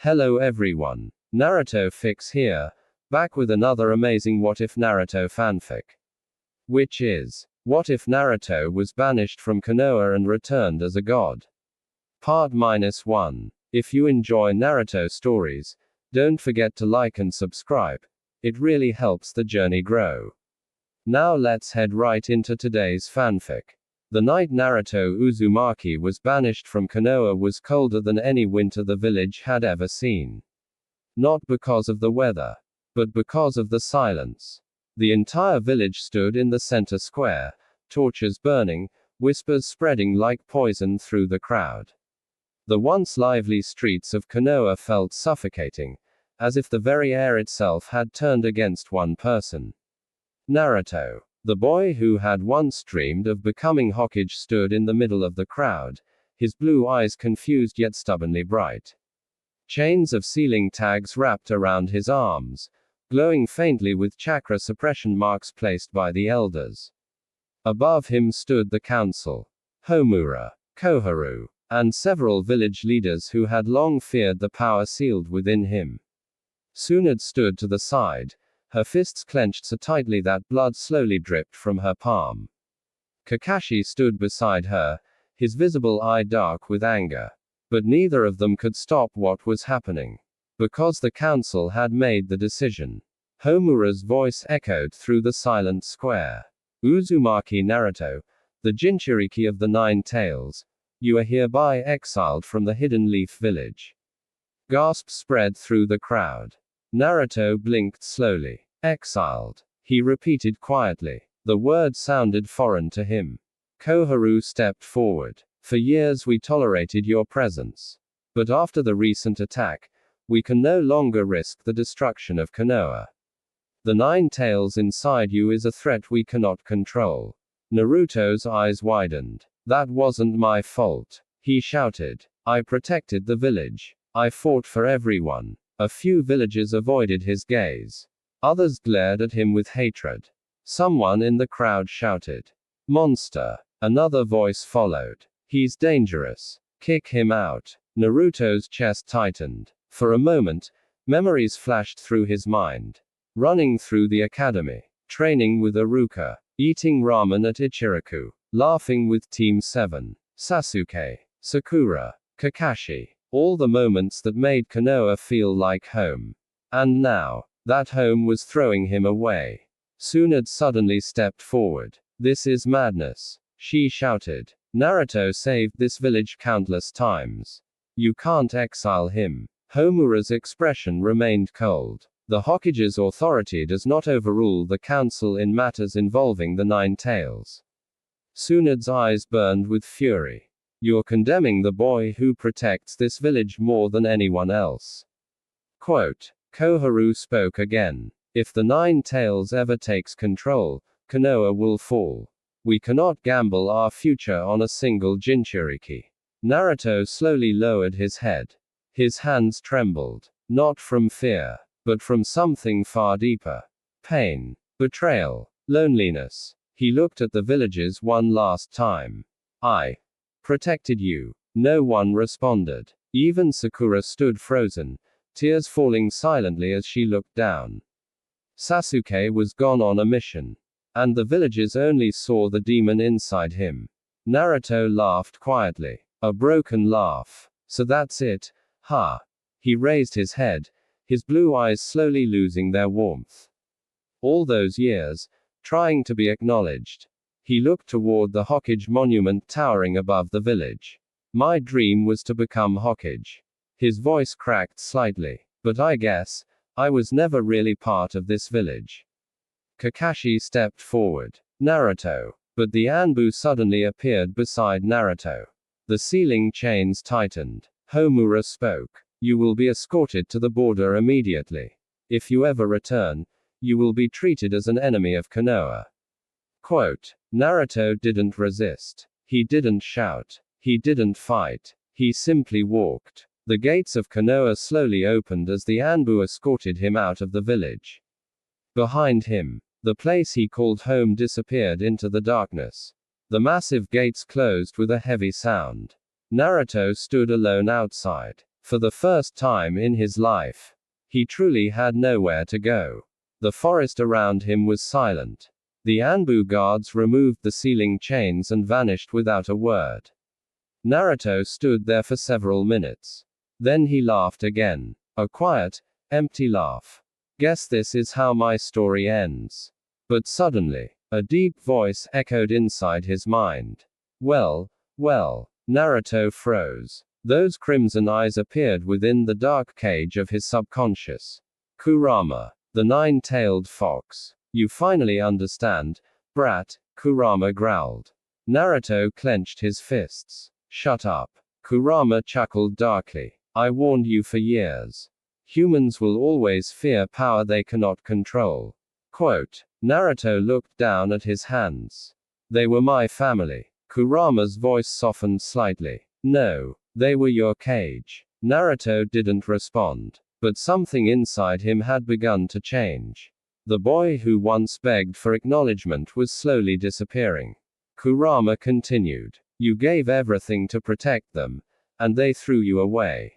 Hello everyone. Naruto Fix here, back with another amazing What If Naruto fanfic. Which is, what if Naruto was banished from Konoha and returned as a god? Part-1. If you enjoy Naruto stories, don't forget to like and subscribe. It really helps the journey grow. Now let's head right into today's fanfic. The night Naruto Uzumaki was banished from Konoha was colder than any winter the village had ever seen. Not because of the weather, but because of the silence. The entire village stood in the center square, torches burning, whispers spreading like poison through the crowd. The once lively streets of Konoha felt suffocating, as if the very air itself had turned against one person. Naruto, the boy who had once dreamed of becoming Hokage, stood in the middle of the crowd, his blue eyes confused yet stubbornly bright. Chains of sealing tags wrapped around his arms, glowing faintly with chakra suppression marks placed by the elders. Above him stood the council, Homura, Koharu, and several village leaders who had long feared the power sealed within him. Tsunade stood to the side, her fists clenched so tightly that blood slowly dripped from her palm. Kakashi stood beside her, his visible eye dark with anger. But neither of them could stop what was happening. Because the council had made the decision. Homura's voice echoed through the silent square. Uzumaki Naruto, the Jinchuriki of the Nine Tails, you are hereby exiled from the Hidden Leaf Village. Gasps spread through the crowd. Naruto blinked slowly. Exiled, he repeated quietly. The word sounded foreign to him. Koharu stepped forward. For years we tolerated your presence. But after the recent attack, we can no longer risk the destruction of Konoha. The Nine Tails inside you is a threat we cannot control. Naruto's eyes widened. That wasn't my fault, he shouted. I protected the village. I fought for everyone. A few villagers avoided his gaze. Others glared at him with hatred. Someone in the crowd shouted, "Monster!" Another voice followed. "He's dangerous. Kick him out." Naruto's chest tightened. For a moment, memories flashed through his mind. Running through the academy, training with Iruka, eating ramen at Ichiraku, laughing with Team 7, Sasuke, Sakura, Kakashi. All the moments that made Konoha feel like home. And now, that home was throwing him away. Tsunade suddenly stepped forward. "This is madness," she shouted. "Naruto saved this village countless times. You can't exile him." Homura's expression remained cold. The Hokage's authority does not overrule the council in matters involving the Nine Tails. Tsunade's eyes burned with fury. "You're condemning the boy who protects this village more than anyone else." Quote, Koharu spoke again. "If the Nine Tails ever takes control, Konoha will fall. We cannot gamble our future on a single Jinchuriki." Naruto slowly lowered his head. His hands trembled. Not from fear, but from something far deeper. Pain. Betrayal. Loneliness. He looked at the villagers one last time. "I protected you." No one responded. Even Sakura stood frozen, tears falling silently as she looked down. Sasuke was gone on a mission. And the villagers only saw the demon inside him. Naruto laughed quietly. A broken laugh. "So that's it, huh?" He raised his head, his blue eyes slowly losing their warmth. "All those years, trying to be acknowledged." He looked toward the Hokage monument towering above the village. "My dream was to become Hokage." His voice cracked slightly. "But I guess, I was never really part of this village." Kakashi stepped forward. "Naruto." But the Anbu suddenly appeared beside Naruto. The sealing chains tightened. Homura spoke. "You will be escorted to the border immediately. If you ever return, you will be treated as an enemy of Konoha." Quote, Naruto didn't resist. He didn't shout. He didn't fight. He simply walked. The gates of Konoha slowly opened as the Anbu escorted him out of the village. Behind him, the place he called home disappeared into the darkness. The massive gates closed with a heavy sound. Naruto stood alone outside. For the first time in his life, he truly had nowhere to go. The forest around him was silent. The Anbu guards removed the sealing chains and vanished without a word. Naruto stood there for several minutes. Then he laughed again. A quiet, empty laugh. Guess this is how my story ends. But suddenly, a deep voice echoed inside his mind. Well, Naruto froze. Those crimson eyes appeared within the dark cage of his subconscious. Kurama, the nine-tailed fox. You finally understand, brat, Kurama growled. Naruto clenched his fists. Shut up. Kurama chuckled darkly. I warned you for years. Humans will always fear power they cannot control. Quote. Naruto looked down at his hands. They were my family. Kurama's voice softened slightly. No, they were your cage. Naruto didn't respond. But something inside him had begun to change. The boy who once begged for acknowledgement was slowly disappearing. Kurama continued. You gave everything to protect them, and they threw you away.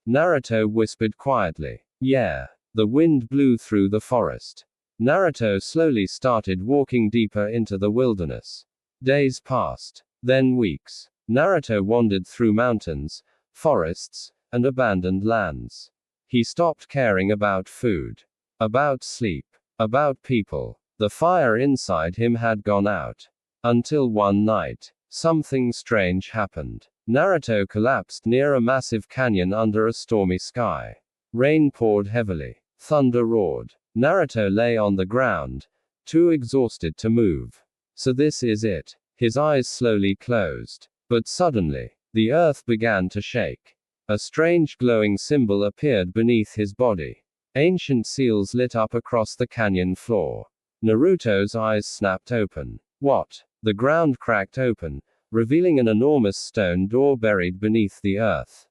Naruto whispered quietly. Yeah. The wind blew through the forest. Naruto slowly started walking deeper into the wilderness. Days passed. Then weeks. Naruto wandered through mountains, forests, and abandoned lands. He stopped caring about food, about sleep, about people. The fire inside him had gone out. Until one night, something strange happened. Naruto collapsed near a massive canyon under a stormy sky. Rain poured heavily. Thunder roared. Naruto lay on the ground, too exhausted to move. So this is it. His eyes slowly closed. But suddenly, the earth began to shake. A strange glowing symbol appeared beneath his body. Ancient seals lit up across the canyon floor. Naruto's eyes snapped open. What? The ground cracked open, revealing an enormous stone door buried beneath the earth.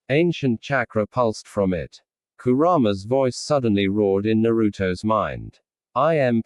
Ancient chakra pulsed from it. Kurama's voice suddenly roared in Naruto's mind. Impossible.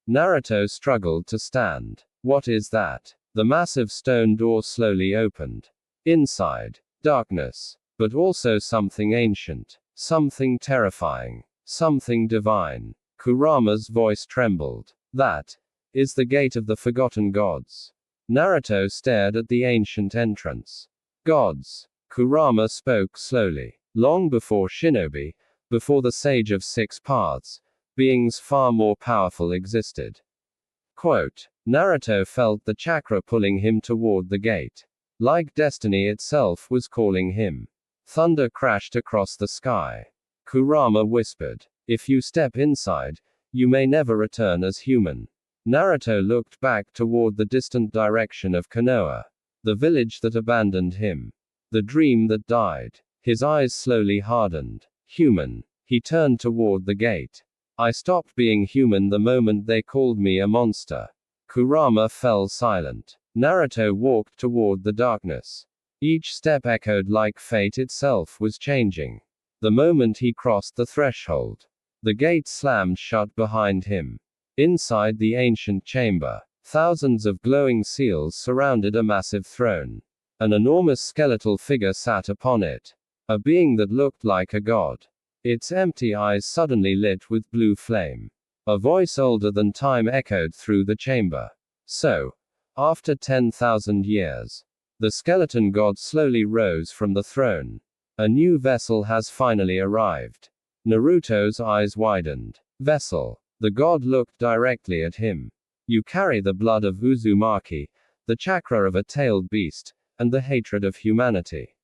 Naruto struggled to stand. What is that? The massive stone door slowly opened. Inside, darkness. But also something ancient. Something terrifying. Something divine. Kurama's voice trembled. That is the gate of the forgotten gods. Naruto stared at the ancient entrance. Gods. Kurama spoke slowly. Long before shinobi, before the sage of six paths, beings far more powerful existed. Quote. Naruto felt the chakra pulling him toward the gate. Like destiny itself was calling him. Thunder crashed across the sky. Kurama whispered. If you step inside, you may never return as human. Naruto looked back toward the distant direction of Konoha. The village that abandoned him. The dream that died. His eyes slowly hardened. Human. He turned toward the gate. I stopped being human the moment they called me a monster. Kurama fell silent. Naruto walked toward the darkness. Each step echoed like fate itself was changing. The moment he crossed the threshold, the gate slammed shut behind him. Inside the ancient chamber, thousands of glowing seals surrounded a massive throne. An enormous skeletal figure sat upon it. A being that looked like a god. Its empty eyes suddenly lit with blue flame. A voice older than time echoed through the chamber. So, after 10,000 years, the skeleton god slowly rose from the throne. A new vessel has finally arrived. Naruto's eyes widened. Vessel. The god looked directly at him. You carry the blood of Uzumaki, the chakra of a tailed beast, and the hatred of humanity.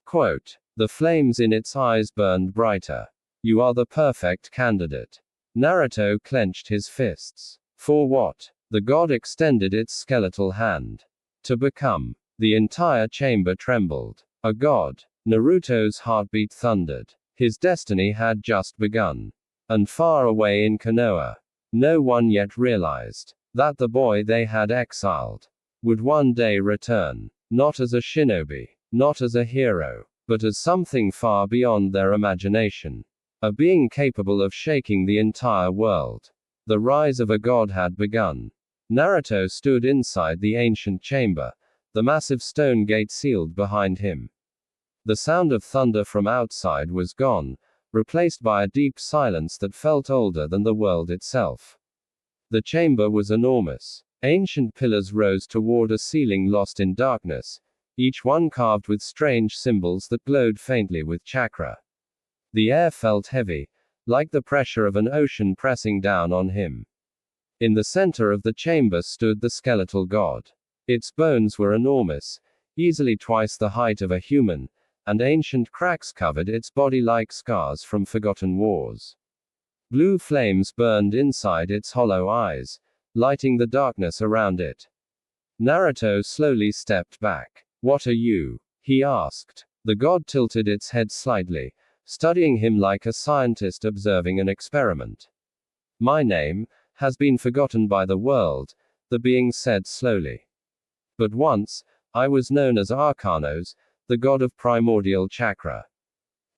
Quote. The flames in its eyes burned brighter. You are the perfect candidate. Naruto clenched his fists. For what? The god extended its skeletal hand. To become. The entire chamber trembled. A god. Naruto's heartbeat thundered. His destiny had just begun. And far away in Konoha, no one yet realized that the boy they had exiled would one day return, not as a shinobi, not as a hero, but as something far beyond their imagination. A being capable of shaking the entire world. The rise of a god had begun. Naruto stood inside the ancient chamber, the massive stone gate sealed behind him. The sound of thunder from outside was gone, replaced by a deep silence that felt older than the world itself. The chamber was enormous. Ancient pillars rose toward a ceiling lost in darkness, each one carved with strange symbols that glowed faintly with chakra. The air felt heavy, like the pressure of an ocean pressing down on him. In the center of the chamber stood the skeletal god. Its bones were enormous, easily twice the height of a human, and ancient cracks covered its body like scars from forgotten wars. Blue flames burned inside its hollow eyes, lighting the darkness around it. Naruto slowly stepped back. "What are you?" he asked. The god tilted its head slightly, studying him like a scientist observing an experiment. "My name has been forgotten by the world," the being said slowly. "But once, I was known as Arcanos, the god of primordial chakra."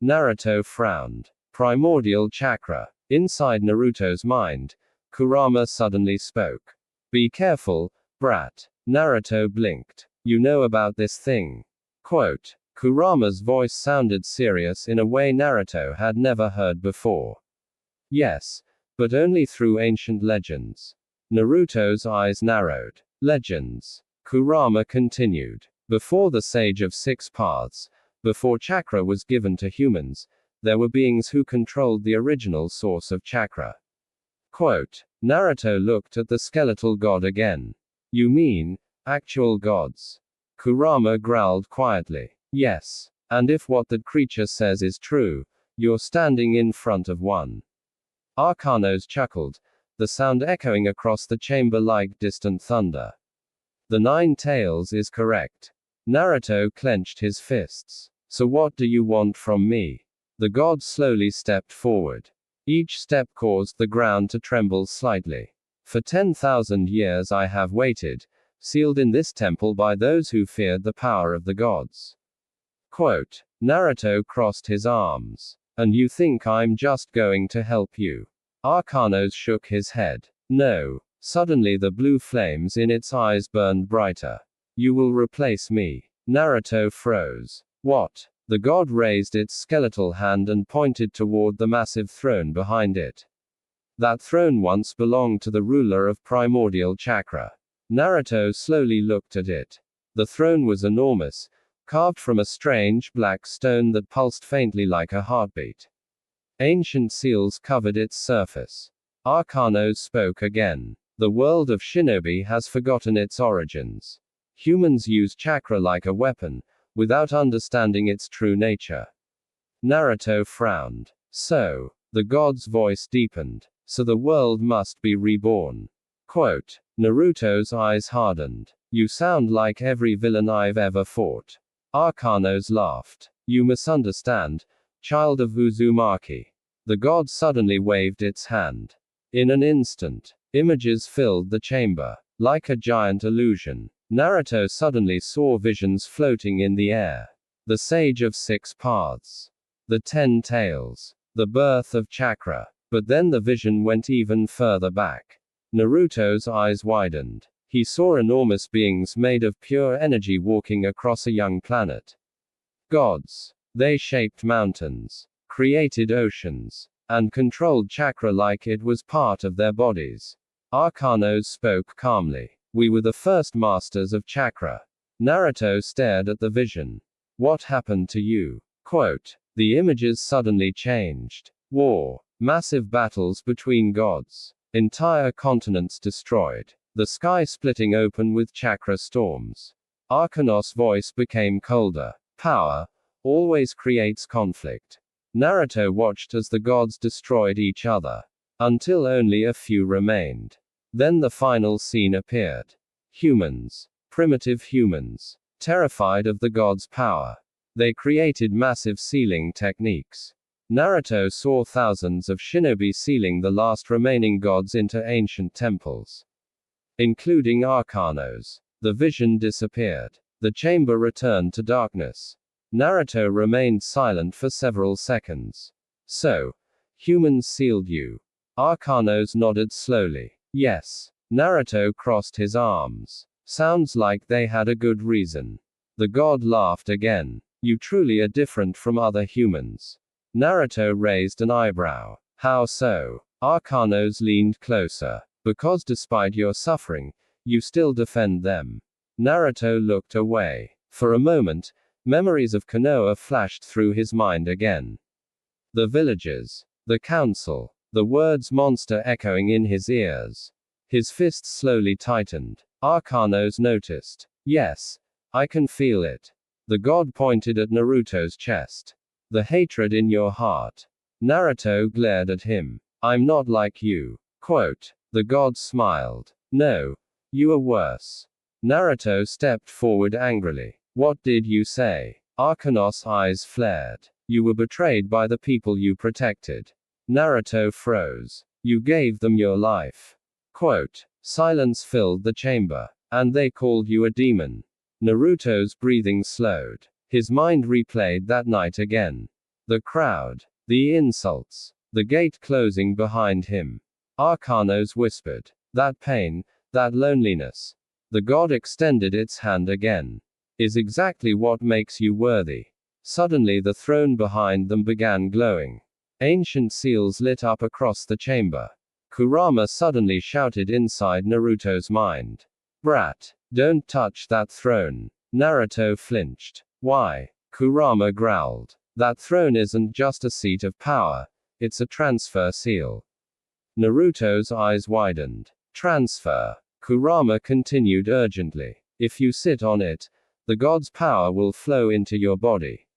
Naruto frowned. Primordial chakra. Inside Naruto's mind, Kurama suddenly spoke. "Be careful, brat." Naruto blinked. "You know about this thing?" Quote. Kurama's voice sounded serious in a way Naruto had never heard before. "Yes, but only through ancient legends." Naruto's eyes narrowed. "Legends." Kurama continued. "Before the Sage of Six Paths, before chakra was given to humans, there were beings who controlled the original source of chakra." Quote. Naruto looked at the skeletal god again. "You mean, actual gods?" Kurama growled quietly. "Yes. And if what that creature says is true, you're standing in front of one." Arcanos chuckled, the sound echoing across the chamber like distant thunder. "The Nine Tails is correct." Naruto clenched his fists. "So what do you want from me?" The god slowly stepped forward. Each step caused the ground to tremble slightly. "For 10,000 years I have waited, sealed in this temple by those who feared the power of the gods." Quote. Naruto crossed his arms. "And you think I'm just going to help you?" Arcanos shook his head. "No." Suddenly the blue flames in its eyes burned brighter. "You will replace me." Naruto froze. "What?" The god raised its skeletal hand and pointed toward the massive throne behind it. "That throne once belonged to the ruler of primordial chakra." Naruto slowly looked at it. The throne was enormous, carved from a strange black stone that pulsed faintly like a heartbeat. Ancient seals covered its surface. Arcanos spoke again. "The world of shinobi has forgotten its origins. Humans use chakra like a weapon, without understanding its true nature." Naruto frowned. "So," the god's voice deepened, "so the world must be reborn." Quote. Naruto's eyes hardened. "You sound like every villain I've ever fought." Arcanos laughed. "You misunderstand, child of Uzumaki." The god suddenly waved its hand. In an instant, images filled the chamber. Like a giant illusion, Naruto suddenly saw visions floating in the air. The Sage of Six Paths. The 10 Tails. The birth of chakra. But then the vision went even further back. Naruto's eyes widened. He saw enormous beings made of pure energy walking across a young planet. Gods. They shaped mountains, created oceans, and controlled chakra like it was part of their bodies. Arcanos spoke calmly. "We were the first masters of chakra." Naruto stared at the vision. "What happened to you?" Quote. The images suddenly changed. War. Massive battles between gods. Entire continents destroyed. The sky splitting open with chakra storms. Arcanos' voice became colder. "Power always creates conflict." Naruto watched as the gods destroyed each other, until only a few remained. Then the final scene appeared. Humans. Primitive humans. Terrified of the gods' power. They created massive sealing techniques. Naruto saw thousands of shinobi sealing the last remaining gods into ancient temples, including Arcanos. The vision disappeared. The chamber returned to darkness. Naruto remained silent for several seconds. "So, humans sealed you?" Arcanos nodded slowly. "Yes." Naruto crossed his arms. Sounds like they had a good reason. The god laughed again. You truly are different from other humans. Naruto raised an eyebrow. How so? Arcanos leaned closer. Because despite your suffering, you still defend them. Naruto looked away. For a moment, memories of Konoha flashed through his mind again. The villagers. The council. The words monster echoing in his ears. His fists slowly tightened. Arcanos noticed. Yes. I can feel it. The god pointed at Naruto's chest. The hatred in your heart. Naruto glared at him. I'm not like you. Quote. The god smiled. No. You are worse. Naruto stepped forward angrily. What did you say? Arcanos' eyes flared. You were betrayed by the people you protected. Naruto froze. You gave them your life. Quote. Silence filled the chamber. And they called you a demon. Naruto's breathing slowed. His mind replayed that night again. The crowd. The insults. The gate closing behind him. Arcanos whispered. That pain, that loneliness. The god extended its hand again. Is exactly what makes you worthy. Suddenly the throne behind them began glowing. Ancient seals lit up across the chamber. Kurama suddenly shouted inside Naruto's mind. Brat, don't touch that throne. Naruto flinched. Why? Kurama growled. That throne isn't just a seat of power, it's a transfer seal. Naruto's eyes widened. Transfer. Kurama continued urgently. If you sit on it, the god's power will flow into your body.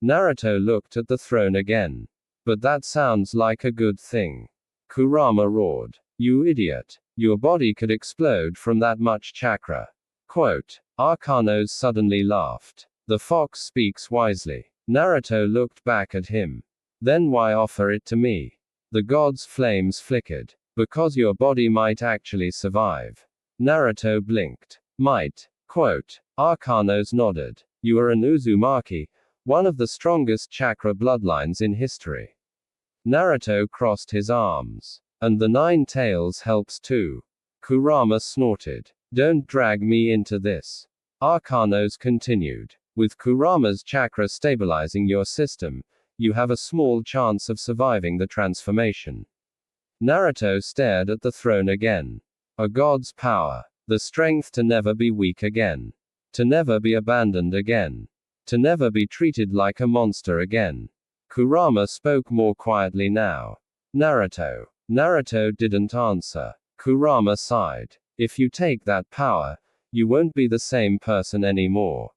Naruto looked at the throne again. But that sounds like a good thing. Kurama roared. You idiot. Your body could explode from that much chakra. Quote. Arcanos suddenly laughed. The fox speaks wisely. Naruto looked back at him. Then why offer it to me? The god's flames flickered. Because your body might actually survive. Naruto blinked. Might. Quote. Arcanos nodded. You are an Uzumaki, one of the strongest chakra bloodlines in history. Naruto crossed his arms. And the 9 tails helps too. Kurama snorted. Don't drag me into this. Arcanos continued. With Kurama's chakra stabilizing your system, you have a small chance of surviving the transformation. Naruto stared at the throne again. A god's power. The strength to never be weak again. To never be abandoned again. To never be treated like a monster again. Kurama spoke more quietly now. Naruto. Naruto didn't answer. Kurama sighed. If you take that power, you won't be the same person anymore.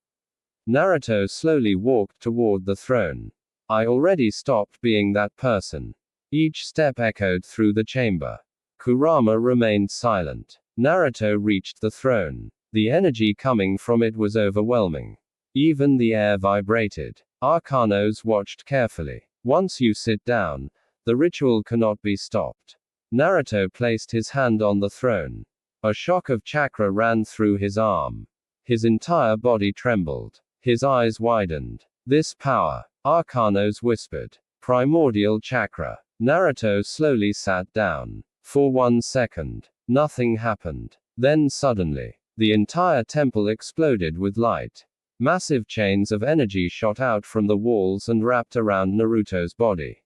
Naruto slowly walked toward the throne. I already stopped being that person. Each step echoed through the chamber. Kurama remained silent. Naruto reached the throne. The energy coming from it was overwhelming. Even the air vibrated. Arcanos watched carefully. Once you sit down, the ritual cannot be stopped. Naruto placed his hand on the throne. A shock of chakra ran through his arm. His entire body trembled. His eyes widened. This power, Arcanos whispered. Primordial chakra. Naruto slowly sat down. For 1 second, nothing happened. Then suddenly, the entire temple exploded with light. Massive chains of energy shot out from the walls and wrapped around Naruto's body.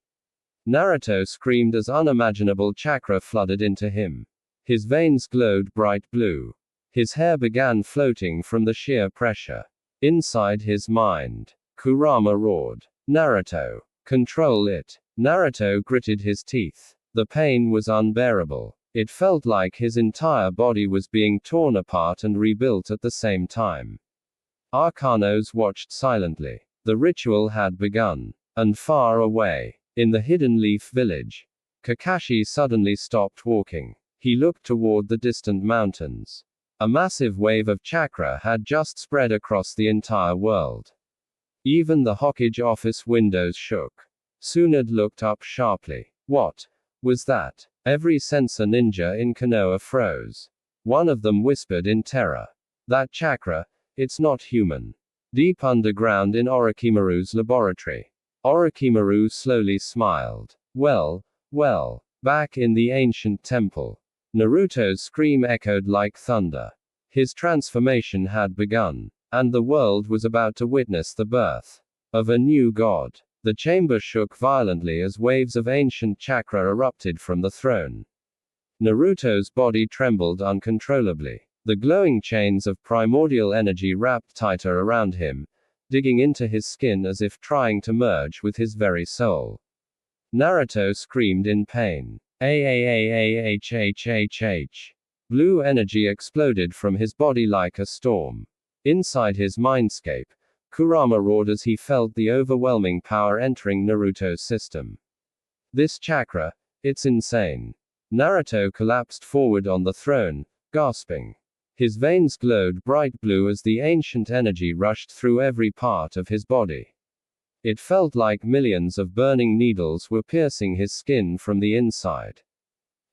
Naruto screamed as unimaginable chakra flooded into him. His veins glowed bright blue. His hair began floating from the sheer pressure. Inside his mind, Kurama roared. Naruto, control it. Naruto gritted his teeth. The pain was unbearable. It felt like his entire body was being torn apart and rebuilt at the same time. Arcanos watched silently. The ritual had begun. And far away, in the Hidden Leaf village, Kakashi suddenly stopped walking. He looked toward the distant mountains. A massive wave of chakra had just spread across the entire world. Even the Hokage office windows shook. Tsunade looked up sharply. What was that? Every sensor ninja in Konoha froze. One of them whispered in terror. That chakra, it's not human. Deep underground in Orochimaru's laboratory. Orochimaru slowly smiled. Well, back in the ancient temple. Naruto's scream echoed like thunder. His transformation had begun, and the world was about to witness the birth of a new god. The chamber shook violently as waves of ancient chakra erupted from the throne. Naruto's body trembled uncontrollably. The glowing chains of primordial energy wrapped tighter around him, digging into his skin as if trying to merge with his very soul. Naruto screamed in pain. Ahhhhhh. Blue energy exploded from his body like a storm. Inside his mindscape, Kurama roared as he felt the overwhelming power entering Naruto's system. This chakra, it's insane. Naruto collapsed forward on the throne, gasping. His veins glowed bright blue as the ancient energy rushed through every part of his body. It felt like millions of burning needles were piercing his skin from the inside.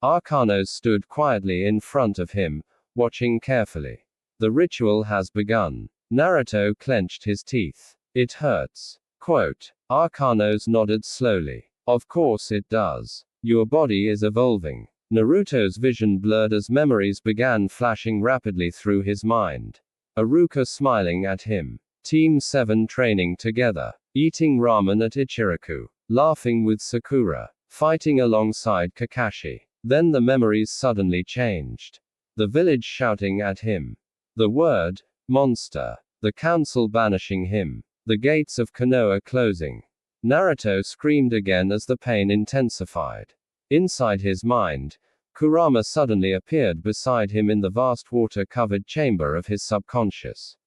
Arcanos stood quietly in front of him, watching carefully. The ritual has begun. Naruto clenched his teeth. It hurts. Quote. Arcanos nodded slowly. Of course it does. Your body is evolving. Naruto's vision blurred as memories began flashing rapidly through his mind. Iruka smiling at him. Team 7 training together. Eating ramen at Ichiraku. Laughing with Sakura. Fighting alongside Kakashi. Then the memories suddenly changed. The village shouting at him. The word, monster. The council banishing him. The gates of Konoha closing. Naruto screamed again as the pain intensified. Inside his mind, Kurama suddenly appeared beside him in the vast water-covered chamber of his subconscious.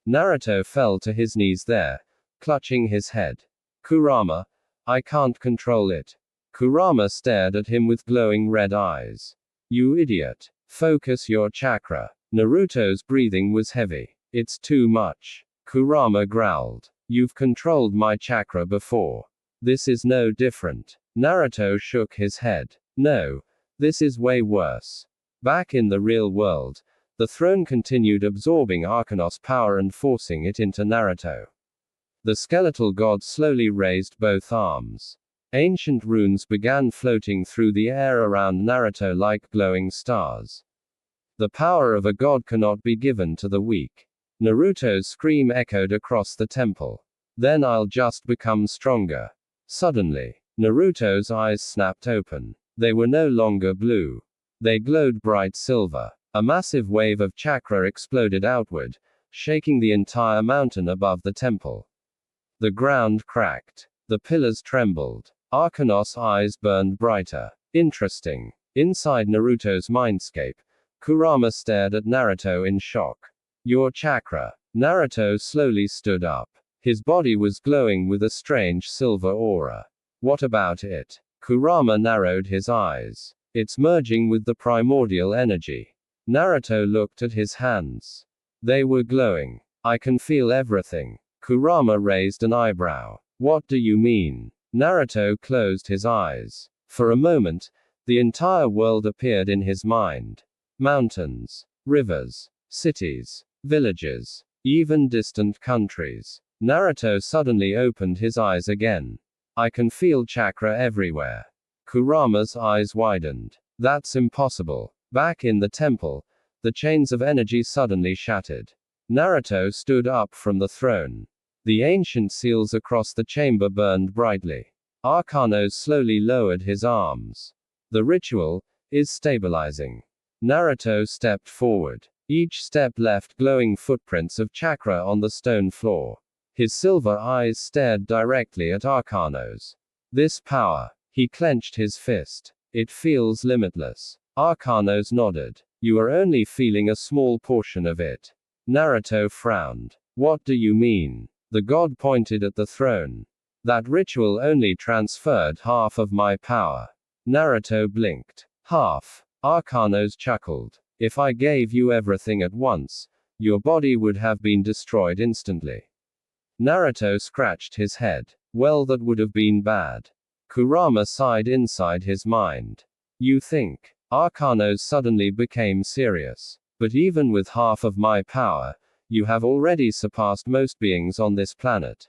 Naruto fell to his knees there, clutching his head. Kurama, I can't control it. Kurama stared at him with glowing red eyes. You idiot. Focus your chakra. Naruto's breathing was heavy. It's too much. Kurama growled. You've controlled my chakra before. This is no different. Naruto shook his head. No. This is way worse. Back in the real world, the throne continued absorbing Arcanos' power and forcing it into Naruto. The skeletal god slowly raised both arms. Ancient runes began floating through the air around Naruto like glowing stars. The power of a god cannot be given to the weak. Naruto's scream echoed across the temple. Then I'll just become stronger. Suddenly, Naruto's eyes snapped open. They were no longer blue. They glowed bright silver. A massive wave of chakra exploded outward, shaking the entire mountain above the temple. The ground cracked. The pillars trembled. Arcanos' eyes burned brighter. Interesting. Inside Naruto's mindscape, Kurama stared at Naruto in shock. Your chakra. Naruto slowly stood up. His body was glowing with a strange silver aura. What about it? Kurama narrowed his eyes. It's merging with the primordial energy. Naruto looked at his hands. They were glowing. I can feel everything. Kurama raised an eyebrow. What do you mean? Naruto closed his eyes. For a moment, the entire world appeared in his mind. Mountains, rivers, cities, villages, even distant countries. Naruto suddenly opened his eyes again. I can feel chakra everywhere. Kurama's eyes widened. That's impossible. Back in the temple, the chains of energy suddenly shattered. Naruto stood up from the throne. The ancient seals across the chamber burned brightly. Arcanos slowly lowered his arms. The ritual is stabilizing. Naruto stepped forward. Each step left glowing footprints of chakra on the stone floor. His silver eyes stared directly at Arcanos. This power. He clenched his fist. It feels limitless. Arcanos nodded. You are only feeling a small portion of it. Naruto frowned. What do you mean? The god pointed at the throne. That ritual only transferred half of my power. Naruto blinked. Half. Arcanos chuckled. If I gave you everything at once, your body would have been destroyed instantly. Naruto scratched his head. Well, that would have been bad. Kurama sighed inside his mind. You think? Arcanos suddenly became serious. But even with half of my power, you have already surpassed most beings on this planet.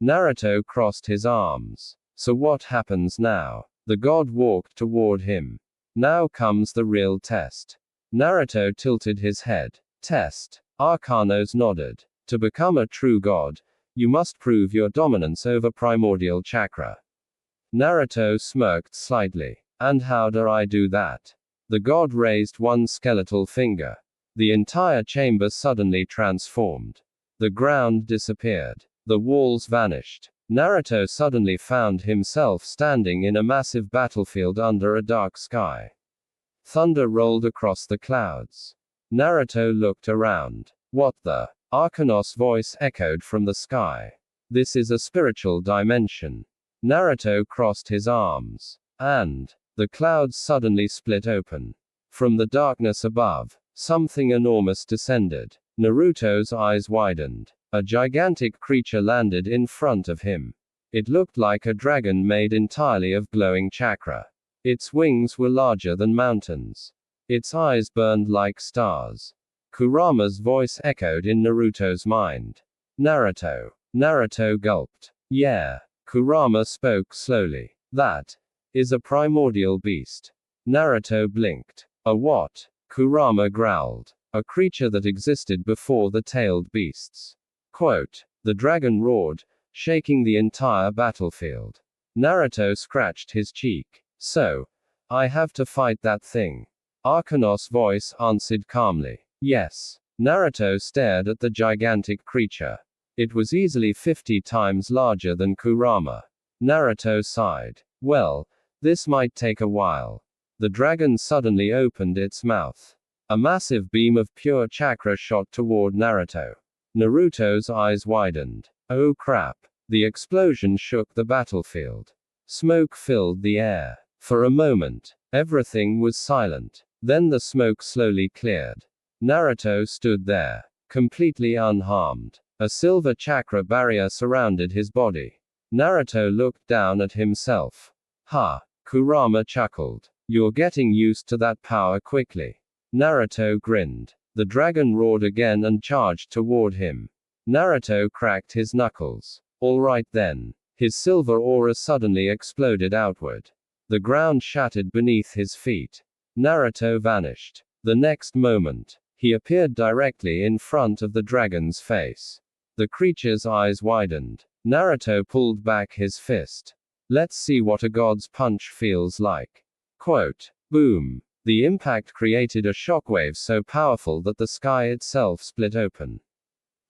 Naruto crossed his arms. So what happens now? The god walked toward him. Now comes the real test. Naruto tilted his head. Test. Arcanos nodded. To become a true god, you must prove your dominance over primordial chakra. Naruto smirked slightly. And how do I do that? The god raised one skeletal finger. The entire chamber suddenly transformed. The ground disappeared. The walls vanished. Naruto suddenly found himself standing in a massive battlefield under a dark sky. Thunder rolled across the clouds. Naruto looked around. What the? Arcanos' voice echoed from the sky. This is a spiritual dimension. Naruto crossed his arms. And the clouds suddenly split open. From the darkness above, something enormous descended. Naruto's eyes widened. A gigantic creature landed in front of him. It looked like a dragon made entirely of glowing chakra. Its wings were larger than mountains. Its eyes burned like stars. Kurama's voice echoed in Naruto's mind. Naruto. Naruto gulped. Yeah. Kurama spoke slowly. That is a primordial beast. Naruto blinked. A what? Kurama growled. A creature that existed before the tailed beasts. Quote. The dragon roared, shaking the entire battlefield. Naruto scratched his cheek. So, I have to fight that thing. Arcanos' voice answered calmly. Yes. Naruto stared at the gigantic creature. It was easily 50 times larger than Kurama. Naruto sighed. Well, this might take a while. The dragon suddenly opened its mouth. A massive beam of pure chakra shot toward Naruto. Naruto's eyes widened. Oh crap. The explosion shook the battlefield. Smoke filled the air. For a moment, everything was silent. Then the smoke slowly cleared. Naruto stood there, completely unharmed. A silver chakra barrier surrounded his body. Naruto looked down at himself. Ha! Kurama chuckled. You're getting used to that power quickly. Naruto grinned. The dragon roared again and charged toward him. Naruto cracked his knuckles. Alright then. His silver aura suddenly exploded outward. The ground shattered beneath his feet. Naruto vanished. The next moment, he appeared directly in front of the dragon's face. The creature's eyes widened. Naruto pulled back his fist. Let's see what a god's punch feels like. Quote. Boom. The impact created a shockwave so powerful that the sky itself split open.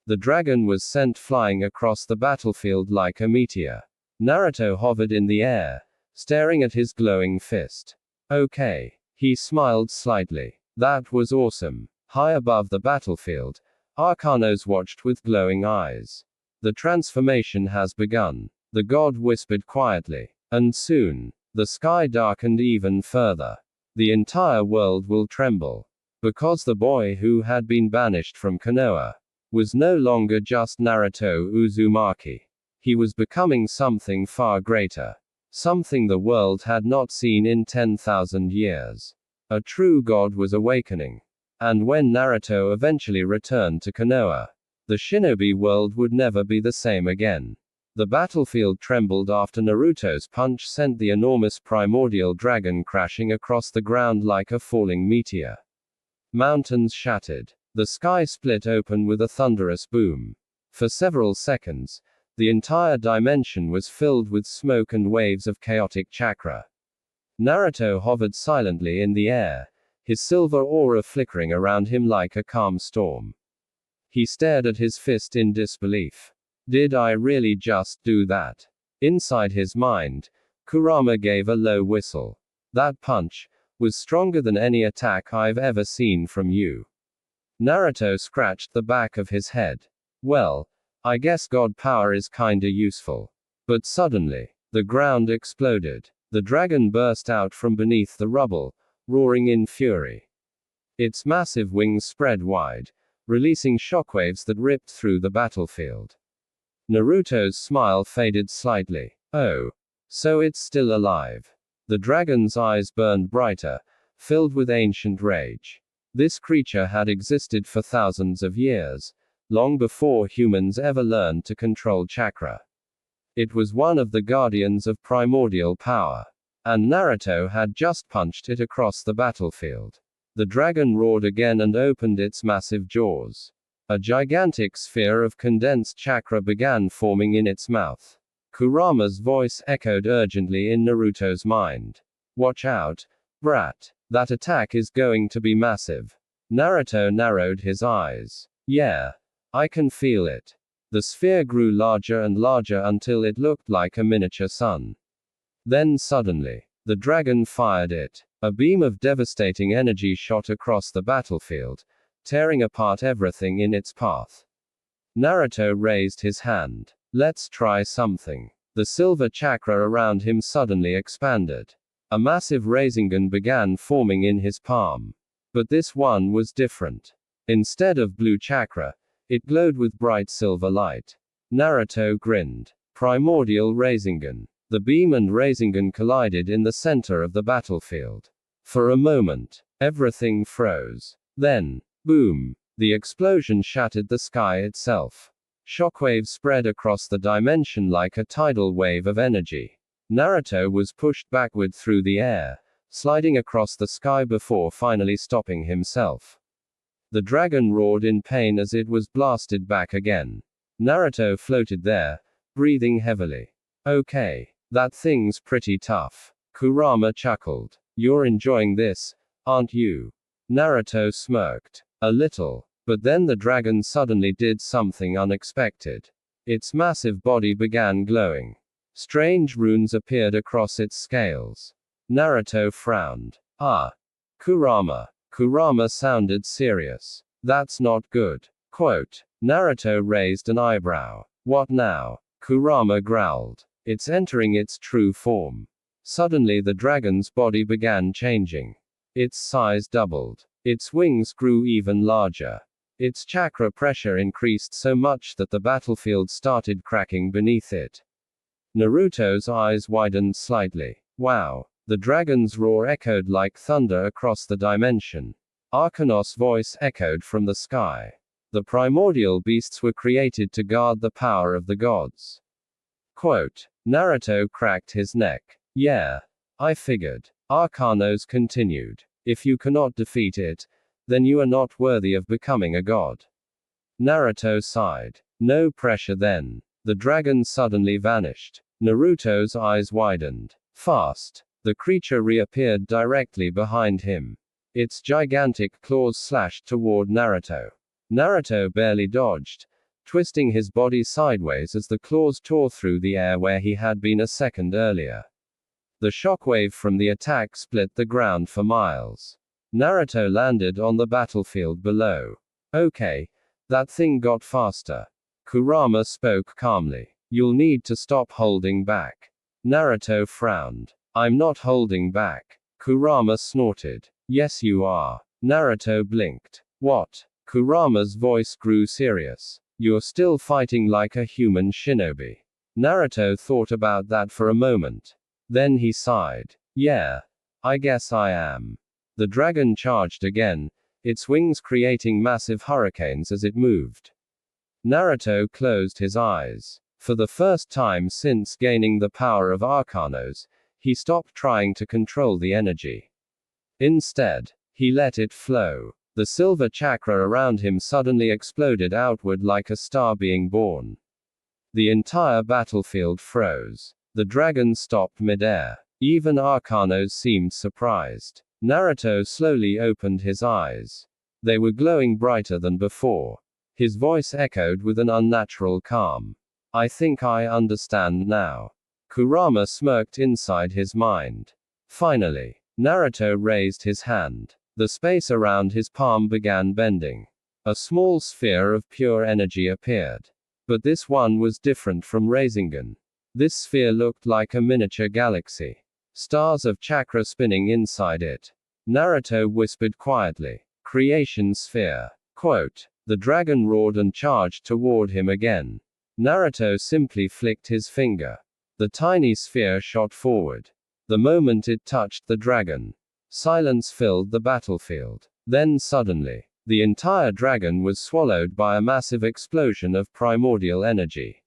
The dragon was sent flying across the battlefield like a meteor. Naruto hovered in the air, staring at his glowing fist. Okay. He smiled slightly. That was awesome. High above the battlefield, Arcanos watched with glowing eyes. The transformation has begun. The god whispered quietly. And soon, the sky darkened even further. The entire world will tremble. Because the boy who had been banished from Konoha was no longer just Naruto Uzumaki. He was becoming something far greater. Something the world had not seen in 10,000 years. A true god was awakening. And when Naruto eventually returned to Konoha, the shinobi world would never be the same again. The battlefield trembled after Naruto's punch sent the enormous primordial dragon crashing across the ground like a falling meteor. Mountains shattered. The sky split open with a thunderous boom. For several seconds, the entire dimension was filled with smoke and waves of chaotic chakra. Naruto hovered silently in the air, his silver aura flickering around him like a calm storm. He stared at his fist in disbelief. Did I really just do that? Inside his mind, Kurama gave a low whistle. That punch was stronger than any attack I've ever seen from you. Naruto scratched the back of his head. Well, I guess god power is kinda useful. But suddenly, the ground exploded. The dragon burst out from beneath the rubble, roaring in fury. Its massive wings spread wide, releasing shockwaves that ripped through the battlefield. Naruto's smile faded slightly. Oh. So it's still alive. The dragon's eyes burned brighter, filled with ancient rage. This creature had existed for thousands of years, long before humans ever learned to control chakra. It was one of the guardians of primordial power. And Naruto had just punched it across the battlefield. The dragon roared again and opened its massive jaws. A gigantic sphere of condensed chakra began forming in its mouth. Kurama's voice echoed urgently in Naruto's mind. Watch out, brat. That attack is going to be massive. Naruto narrowed his eyes. Yeah. I can feel it. The sphere grew larger and larger until it looked like a miniature sun. Then suddenly, the dragon fired it. A beam of devastating energy shot across the battlefield, tearing apart everything in its path. Naruto raised his hand. Let's try something. The silver chakra around him suddenly expanded. A massive Rasengan began forming in his palm. But this one was different. Instead of blue chakra, it glowed with bright silver light. Naruto grinned. Primordial Rasengan. The beam and Rasengan collided in the center of the battlefield. For a moment, everything froze. Then, boom! The explosion shattered the sky itself. Shockwaves spread across the dimension like a tidal wave of energy. Naruto was pushed backward through the air, sliding across the sky before finally stopping himself. The dragon roared in pain as it was blasted back again. Naruto floated there, breathing heavily. Okay, that thing's pretty tough. Kurama chuckled. You're enjoying this, aren't you? Naruto smirked. A little. But then the dragon suddenly did something unexpected. Its massive body began glowing. Strange runes appeared across its scales. Naruto frowned. Ah. Kurama. Kurama sounded serious. That's not good. Quote. Naruto raised an eyebrow. What now? Kurama growled. It's entering its true form. Suddenly the dragon's body began changing. Its size doubled. Its wings grew even larger. Its chakra pressure increased so much that the battlefield started cracking beneath it. Naruto's eyes widened slightly. Wow. The dragon's roar echoed like thunder across the dimension. Arkanos' voice echoed from the sky. The primordial beasts were created to guard the power of the gods. Quote. Naruto cracked his neck. Yeah. I figured. Arkanos continued. If you cannot defeat it, then you are not worthy of becoming a god. Naruto sighed. No pressure then. The dragon suddenly vanished. Naruto's eyes widened. Fast. The creature reappeared directly behind him. Its gigantic claws slashed toward Naruto. Naruto barely dodged, twisting his body sideways as the claws tore through the air where he had been a second earlier. The shockwave from the attack split the ground for miles. Naruto landed on the battlefield below. Okay. That thing got faster. Kurama spoke calmly. You'll need to stop holding back. Naruto frowned. I'm not holding back. Kurama snorted. Yes you are. Naruto blinked. What? Kurama's voice grew serious. You're still fighting like a human shinobi. Naruto thought about that for a moment. Then he sighed. Yeah. I guess I am. The dragon charged again, its wings creating massive hurricanes as it moved. Naruto closed his eyes. For the first time since gaining the power of Arkanos, he stopped trying to control the energy. Instead, he let it flow. The silver chakra around him suddenly exploded outward like a star being born. The entire battlefield froze. The dragon stopped midair. Even Arkanos seemed surprised. Naruto slowly opened his eyes. They were glowing brighter than before. His voice echoed with an unnatural calm. I think I understand now. Kurama smirked inside his mind. Finally, Naruto raised his hand. The space around his palm began bending. A small sphere of pure energy appeared. But this one was different from Rasengan. This sphere looked like a miniature galaxy. Stars of chakra spinning inside it. Naruto whispered quietly. Creation sphere. Quote. The dragon roared and charged toward him again. Naruto simply flicked his finger. The tiny sphere shot forward. The moment it touched the dragon, silence filled the battlefield. Then suddenly, the entire dragon was swallowed by a massive explosion of primordial energy.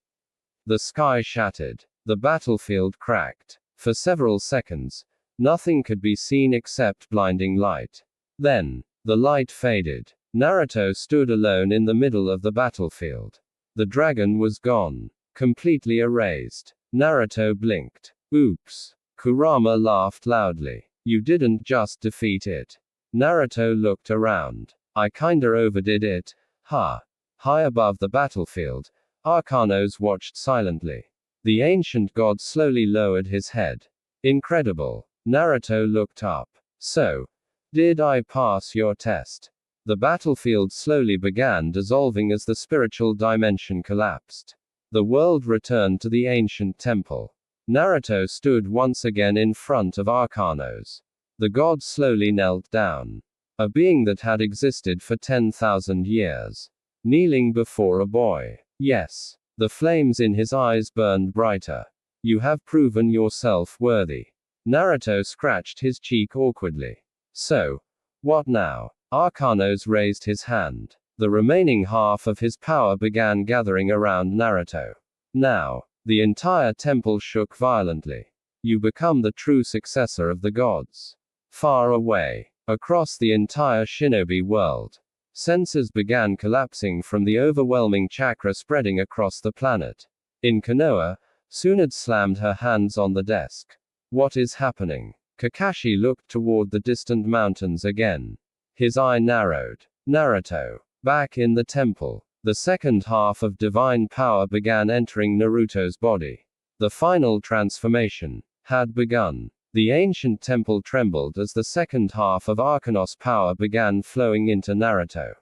The sky shattered. The battlefield cracked. For several seconds, nothing could be seen except blinding light. Then, the light faded. Naruto stood alone in the middle of the battlefield. The dragon was gone. Completely erased. Naruto blinked. Oops. Kurama laughed loudly. You didn't just defeat it. Naruto looked around. I kinda overdid it, huh? High above the battlefield, Arcanos watched silently. The ancient god slowly lowered his head. Incredible. Naruto looked up. So, did I pass your test? The battlefield slowly began dissolving as the spiritual dimension collapsed. The world returned to the ancient temple. Naruto stood once again in front of Arcanos. The god slowly knelt down. A being that had existed for 10,000 years. Kneeling before a boy. Yes. The flames in his eyes burned brighter. You have proven yourself worthy. Naruto scratched his cheek awkwardly. So, what now? Arcanos raised his hand. The remaining half of his power began gathering around Naruto. Now, the entire temple shook violently. You become the true successor of the gods. Far away, across the entire shinobi world, sensors began collapsing from the overwhelming chakra spreading across the planet. In Konoha, Tsunade slammed her hands on the desk. What is happening? Kakashi looked toward the distant mountains again. His eye narrowed. Naruto. Back in the temple, the second half of divine power began entering Naruto's body. The final transformation had begun. The ancient temple trembled as the second half of Arcanos power began flowing into Naruto.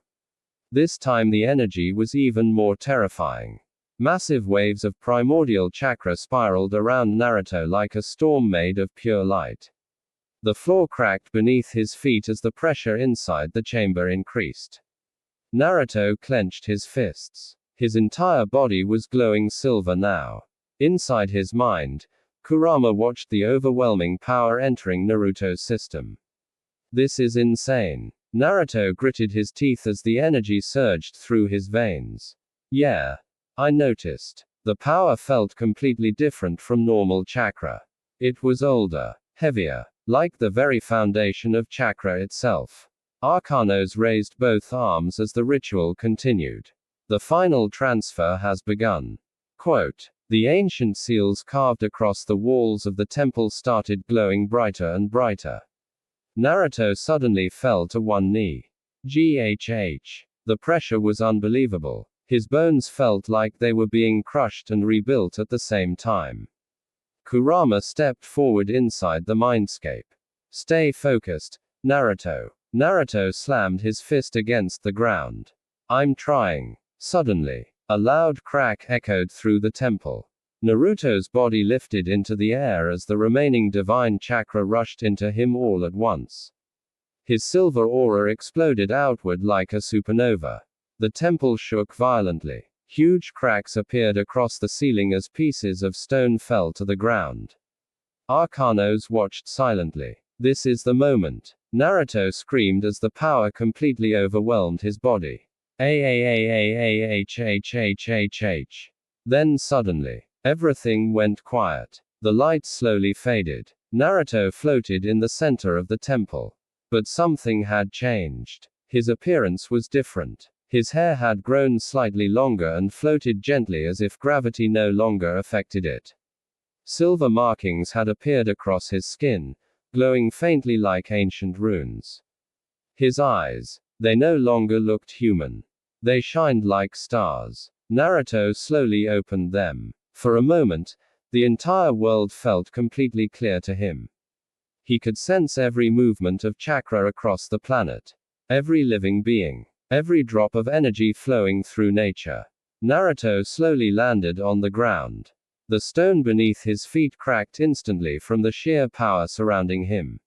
This time the energy was even more terrifying. Massive waves of primordial chakra spiraled around Naruto like a storm made of pure light. The floor cracked beneath his feet as the pressure inside the chamber increased. Naruto clenched his fists. His entire body was glowing silver now. Inside his mind, Kurama watched the overwhelming power entering Naruto's system. This is insane. Naruto gritted his teeth as the energy surged through his veins. Yeah. I noticed. The power felt completely different from normal chakra. It was older, heavier, like the very foundation of chakra itself. Arcanos raised both arms as the ritual continued. The final transfer has begun. Quote, the ancient seals carved across the walls of the temple started glowing brighter and brighter. Naruto suddenly fell to one knee. GHH. The pressure was unbelievable. His bones felt like they were being crushed and rebuilt at the same time. Kurama stepped forward inside the mindscape. Stay focused, Naruto. Naruto slammed his fist against the ground. I'm trying. Suddenly, a loud crack echoed through the temple. Naruto's body lifted into the air as the remaining divine chakra rushed into him all at once. His silver aura exploded outward like a supernova. The temple shook violently. Huge cracks appeared across the ceiling as pieces of stone fell to the ground. Arcanos watched silently. This is the moment. Naruto screamed as the power completely overwhelmed his body. Ahhhhhhhhh. Then suddenly, everything went quiet. The light slowly faded. Naruto floated in the center of the temple. But something had changed. His appearance was different. His hair had grown slightly longer and floated gently as if gravity no longer affected it. Silver markings had appeared across his skin, glowing faintly like ancient runes. His eyes, they no longer looked human. They shined like stars. Naruto slowly opened them. For a moment, the entire world felt completely clear to him. He could sense every movement of chakra across the planet. Every living being. Every drop of energy flowing through nature. Naruto slowly landed on the ground. The stone beneath his feet cracked instantly from the sheer power surrounding him.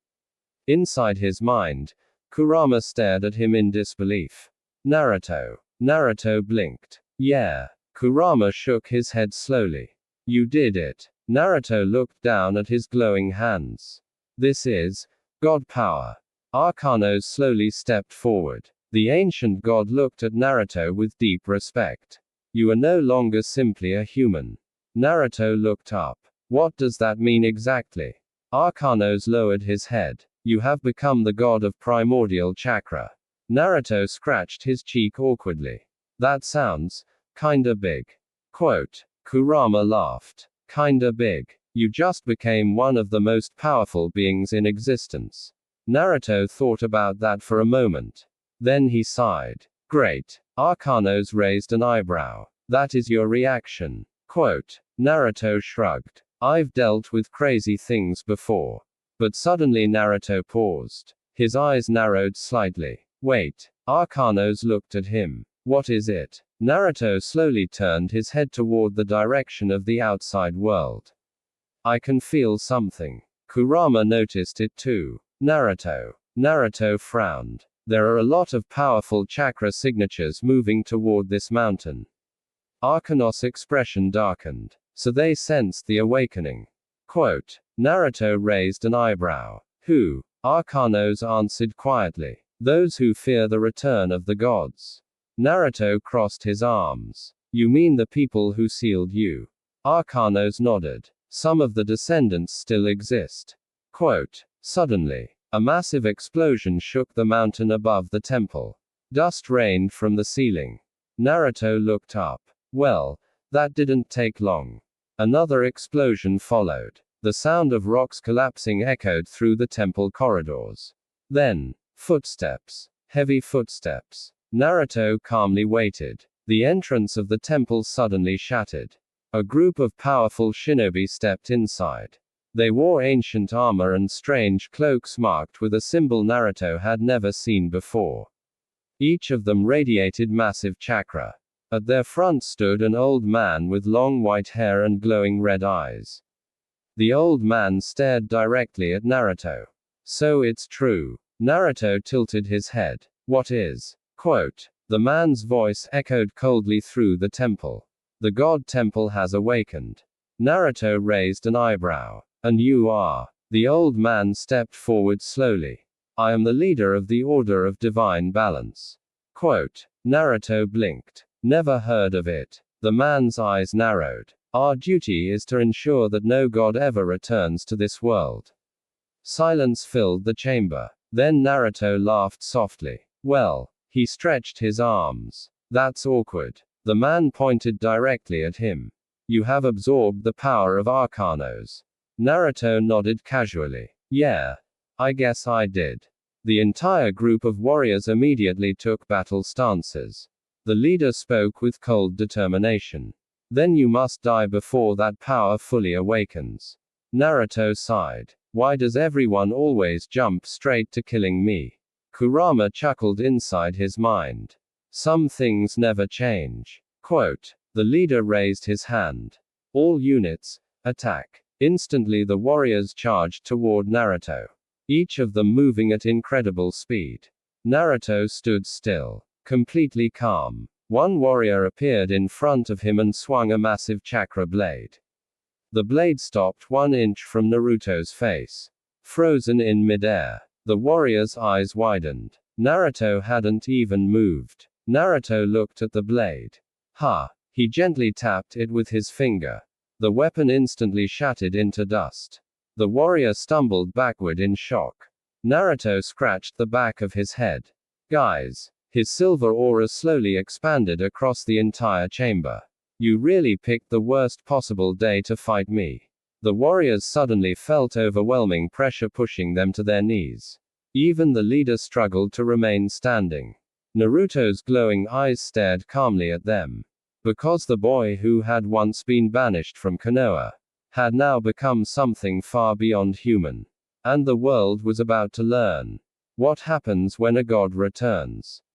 Inside his mind, Kurama stared at him in disbelief. Naruto. Naruto blinked. Yeah. Kurama shook his head slowly. You did it. Naruto looked down at his glowing hands. This is God power. Arcanos slowly stepped forward. The ancient god looked at Naruto with deep respect. You are no longer simply a human. Naruto looked up. What does that mean exactly? Arcanos lowered his head. You have become the god of primordial chakra. Naruto scratched his cheek awkwardly. That sounds kinda big. Quote. Kurama laughed. Kinda big. You just became one of the most powerful beings in existence. Naruto thought about that for a moment. Then he sighed. Great. Arcanos raised an eyebrow. That is your reaction. Quote. Naruto shrugged. I've dealt with crazy things before. But suddenly Naruto paused. His eyes narrowed slightly. Wait. Arcanos looked at him. What is it? Naruto slowly turned his head toward the direction of the outside world. I can feel something. Kurama noticed it too. Naruto. Naruto frowned. There are a lot of powerful chakra signatures moving toward this mountain. Arcanos' expression darkened. So they sensed the awakening. Quote. Naruto raised an eyebrow. Who? Arcanos answered quietly. Those who fear the return of the gods. Naruto crossed his arms. You mean the people who sealed you? Arcanos nodded. Some of the descendants still exist. Quote. Suddenly, a massive explosion shook the mountain above the temple. Dust rained from the ceiling. Naruto looked up. Well, that didn't take long. Another explosion followed. The sound of rocks collapsing echoed through the temple corridors. Then, footsteps. Heavy footsteps. Naruto calmly waited. The entrance of the temple suddenly shattered. A group of powerful shinobi stepped inside. They wore ancient armor and strange cloaks marked with a symbol Naruto had never seen before. Each of them radiated massive chakra. At their front stood an old man with long white hair and glowing red eyes. The old man stared directly at Naruto. So it's true. Naruto tilted his head. What is? Quote. The man's voice echoed coldly through the temple. The God Temple has awakened. Naruto raised an eyebrow. And you are? The old man stepped forward slowly. I am the leader of the Order of Divine Balance. Quote. Naruto blinked. Never heard of it. The man's eyes narrowed. Our duty is to ensure that no god ever returns to this world. Silence filled the chamber. Then Naruto laughed softly. Well, he stretched his arms. That's awkward. The man pointed directly at him. You have absorbed the power of Arcanos. Naruto nodded casually. Yeah, I guess I did. The entire group of warriors immediately took battle stances. The leader spoke with cold determination. Then you must die before that power fully awakens. Naruto sighed. Why does everyone always jump straight to killing me? Kurama chuckled inside his mind. Some things never change. Quote. The leader raised his hand. All units, attack. Instantly the warriors charged toward Naruto. Each of them moving at incredible speed. Naruto stood still. Completely calm. One warrior appeared in front of him and swung a massive chakra blade. The blade stopped 1 inch from Naruto's face. Frozen in midair. The warrior's eyes widened. Naruto hadn't even moved. Naruto looked at the blade. Ha! He gently tapped it with his finger. The weapon instantly shattered into dust. The warrior stumbled backward in shock. Naruto scratched the back of his head. Guys! His silver aura slowly expanded across the entire chamber. You really picked the worst possible day to fight me. The warriors suddenly felt overwhelming pressure pushing them to their knees. Even the leader struggled to remain standing. Naruto's glowing eyes stared calmly at them. Because the boy who had once been banished from Konoha had now become something far beyond human. And the world was about to learn what happens when a god returns.